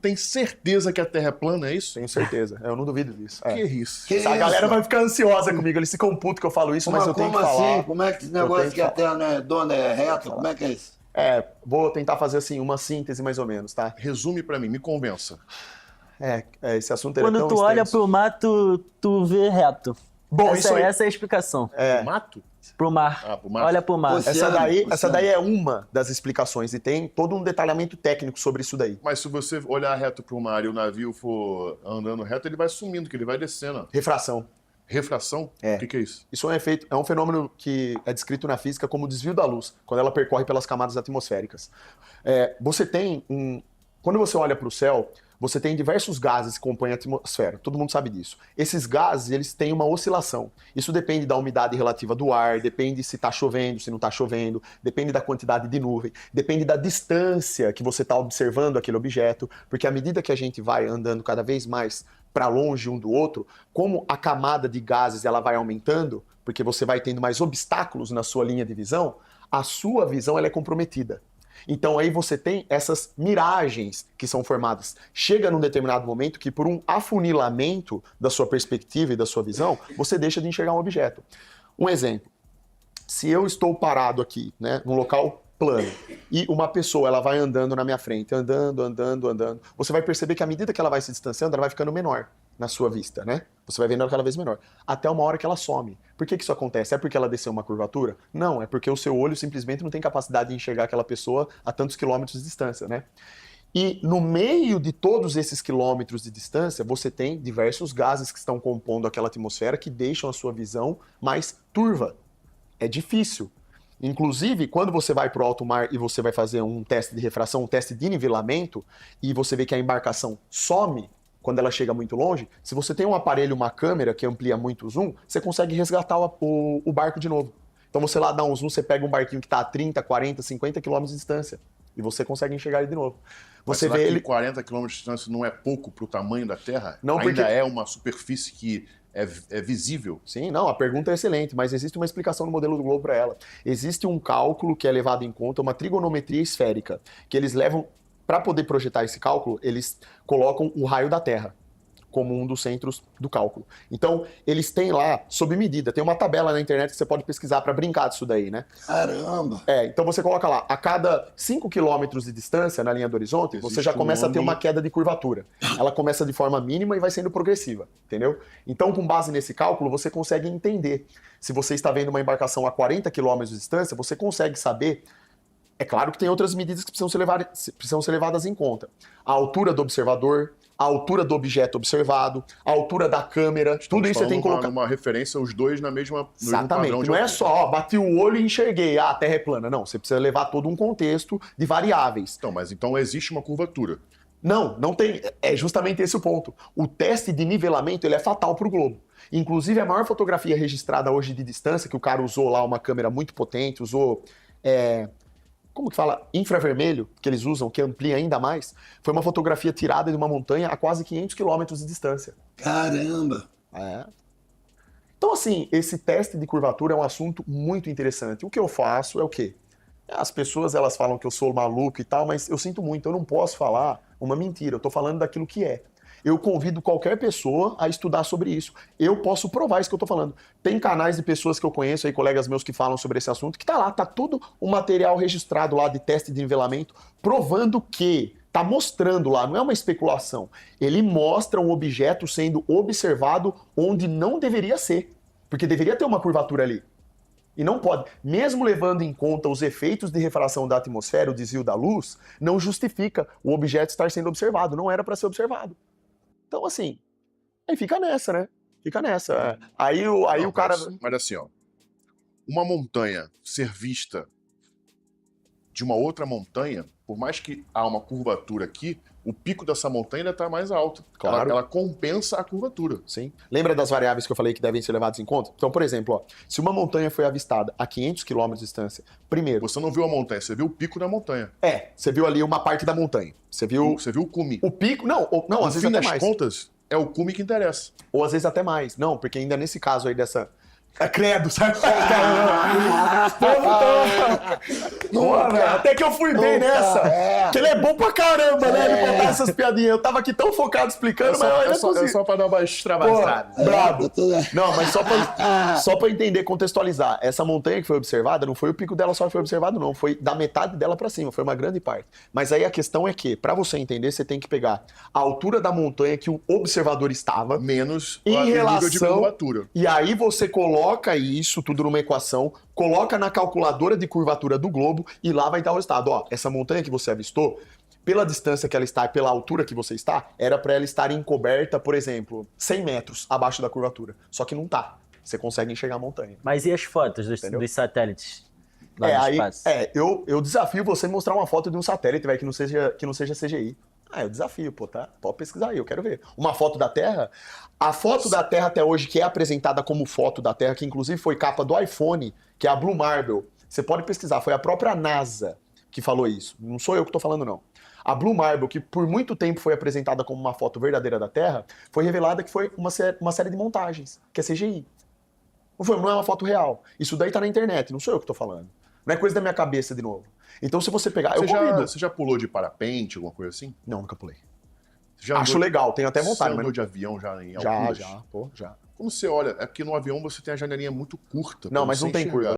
tem certeza que a Terra é plana, é isso? Tenho certeza, eu não duvido disso. Que isso? A galera vai ficar ansiosa comigo, eles ficam putos que eu falo isso, mas eu tenho que Como falar. assim? Como é que esse negócio que a Terra não é dona, é reta? Como é que é isso? Vou tentar fazer assim, uma síntese mais ou menos, tá? Resume pra mim, me convença. Esse assunto ele é Quando tão tu olha extenso. pro mar, tu vê reto. Bom, isso aí. Essa é a explicação. Mato? Pro mar. Ah, pro mar. Olha pro mar. Essa daí é uma das explicações e tem todo um detalhamento técnico sobre isso daí. Mas se você olhar reto pro mar e o navio for andando reto, ele vai sumindo, que ele vai descendo. Refração. Refração? É. O que é isso? Isso é um fenômeno que é descrito na física como desvio da luz, quando ela percorre pelas camadas atmosféricas. Quando você olha para o céu, você tem diversos gases que compõem a atmosfera. Todo mundo sabe disso. Esses gases, eles têm uma oscilação. Isso depende da umidade relativa do ar, depende se está chovendo, se não está chovendo, depende da quantidade de nuvem, depende da distância que você está observando aquele objeto, porque à medida que a gente vai andando cada vez mais para longe um do outro, como a camada de gases ela vai aumentando, porque você vai tendo mais obstáculos na sua linha de visão, a sua visão ela é comprometida. Então aí você tem essas miragens que são formadas. Chega num determinado momento que por um afunilamento da sua perspectiva e da sua visão, você deixa de enxergar um objeto. Um exemplo, se eu estou parado aqui, né, num local plano, e uma pessoa ela vai andando na minha frente, andando, você vai perceber que à medida que ela vai se distanciando, ela vai ficando menor na sua vista, né? Você vai vendo ela cada vez menor, até uma hora que ela some. Por que isso acontece? É porque ela desceu uma curvatura? Não, é porque o seu olho simplesmente não tem capacidade de enxergar aquela pessoa a tantos quilômetros de distância, né? E no meio de todos esses quilômetros de distância, você tem diversos gases que estão compondo aquela atmosfera que deixam a sua visão mais turva. É difícil. Inclusive, quando você vai para o alto mar e você vai fazer um teste de refração, um teste de nivelamento, e você vê que a embarcação some quando ela chega muito longe, se você tem um aparelho, uma câmera que amplia muito o zoom, você consegue resgatar o barco de novo. Então você lá dá um zoom, você pega um barquinho que está a 30, 40, 50 quilômetros de distância e você consegue enxergar ele de novo. Você vê ele 40 km de distância não é pouco para o tamanho da Terra? Não, ainda porque é uma superfície que é visível? Sim, não, a pergunta é excelente, mas existe uma explicação no modelo do globo para ela. Existe um cálculo que é levado em conta, uma trigonometria esférica, que eles levam, para poder projetar esse cálculo, eles colocam o raio da Terra como um dos centros do cálculo. Então, eles têm lá, sob medida, tem uma tabela na internet que você pode pesquisar para brincar disso daí, né? Caramba! Então você coloca lá, a cada 5 quilômetros de distância na linha do horizonte, você já começa a ter uma queda de curvatura. Ela começa de forma mínima e vai sendo progressiva, entendeu? Então, com base nesse cálculo, você consegue entender. Se você está vendo uma embarcação a 40 quilômetros de distância, você consegue saber. É claro que tem outras medidas que precisam ser levadas em conta. A altura do observador, a altura do objeto observado, a altura da câmera, tudo isso você tem que colocar. Uma referência, os dois no mesmo Exatamente, padrão de não é altura. só, bati o olho e enxerguei, a Terra é plana. Não, você precisa levar todo um contexto de variáveis. Então existe uma curvatura. Não tem, é justamente esse o ponto. O teste de nivelamento, ele é fatal para o globo. Inclusive, a maior fotografia registrada hoje de distância, que o cara usou lá uma câmera muito potente, usou... como que fala? Infravermelho, que eles usam, que amplia ainda mais, foi uma fotografia tirada de uma montanha a quase 500 quilômetros de distância. Caramba! Então, assim, esse teste de curvatura é um assunto muito interessante. O que eu faço é o quê? As pessoas, elas falam que eu sou maluco e tal, mas eu sinto muito, eu não posso falar uma mentira, eu tô falando daquilo que é. Eu convido qualquer pessoa a estudar sobre isso. Eu posso provar isso que eu tô falando. Tem canais de pessoas que eu conheço aí, colegas meus que falam sobre esse assunto, que tá lá, tá tudo o material registrado lá de teste de nivelamento, provando que, tá mostrando lá, não é uma especulação. Ele mostra um objeto sendo observado onde não deveria ser, porque deveria ter uma curvatura ali. E não pode. Mesmo levando em conta os efeitos de refração da atmosfera, o desvio da luz, não justifica o objeto estar sendo observado, não era para ser observado. Então, assim, aí fica nessa, né? Fica nessa. Aí o cara... Mas assim, ó, uma montanha ser vista de uma outra montanha, por mais que há uma curvatura aqui, o pico dessa montanha ainda está mais alto. Claro. Ela compensa a curvatura. Sim. Lembra das variáveis que eu falei que devem ser levadas em conta? Então, por exemplo, ó, se uma montanha foi avistada a 500 km de distância, primeiro... Você não viu a montanha, você viu o pico da montanha. Você viu ali uma parte da montanha. Você viu o cume. O pico... Não, No às vezes fim até das mais. contas, é o cume que interessa. Ou às vezes até mais. Não, porque ainda nesse caso aí É credo, sabe? Porra, velho, até que eu fui bem nessa. Porque ele é bom pra caramba, né? Ele contar essas piadinhas. Eu tava aqui tão focado explicando, mas eu ainda consegui. É só pra dar uma extravasada. Brabo. Não, mas só pra entender, contextualizar. Essa montanha que foi observada, não foi o pico dela só que foi observado, não. Foi da metade dela pra cima, foi uma grande parte. Mas aí a questão é que, pra você entender, você tem que pegar a altura da montanha que o observador estava, Menos em o nível de relação... curvatura. E aí você coloca isso tudo numa equação, coloca na calculadora de curvatura do globo e lá vai dar o resultado. Ó, essa montanha que você avistou, pela distância que ela está e pela altura que você está, era para ela estar encoberta, por exemplo, 100 metros abaixo da curvatura. Só que não tá. Você consegue enxergar a montanha. Mas e as fotos Entendeu? dos satélites? Lá no Aí, espaço? eu desafio você a mostrar uma foto de um satélite, velho, que não seja CGI. Eu desafio, pô, tá? Pode pesquisar aí, eu quero ver. Uma foto da Terra. A foto da Terra até hoje, que é apresentada como foto da Terra, que inclusive foi capa do iPhone, que é a Blue Marble. Você pode pesquisar, foi a própria NASA que falou isso. Não sou eu que tô falando, não. A Blue Marble, que por muito tempo foi apresentada como uma foto verdadeira da Terra, foi revelada que foi uma série de montagens, que é CGI. Não é uma foto real. Isso daí tá na internet, não sou eu que tô falando. Não é coisa da minha cabeça de novo. Então, se você pegar. Você já pulou de parapente, alguma coisa assim? Não, nunca pulei. Você já Acho andou- legal, tenho até vontade, Você mas andou de avião já em já, alturas? já, pô, já. Como você olha, é porque no avião você tem a janelinha muito curta. Não, pra mas você não tem enxergar. curva.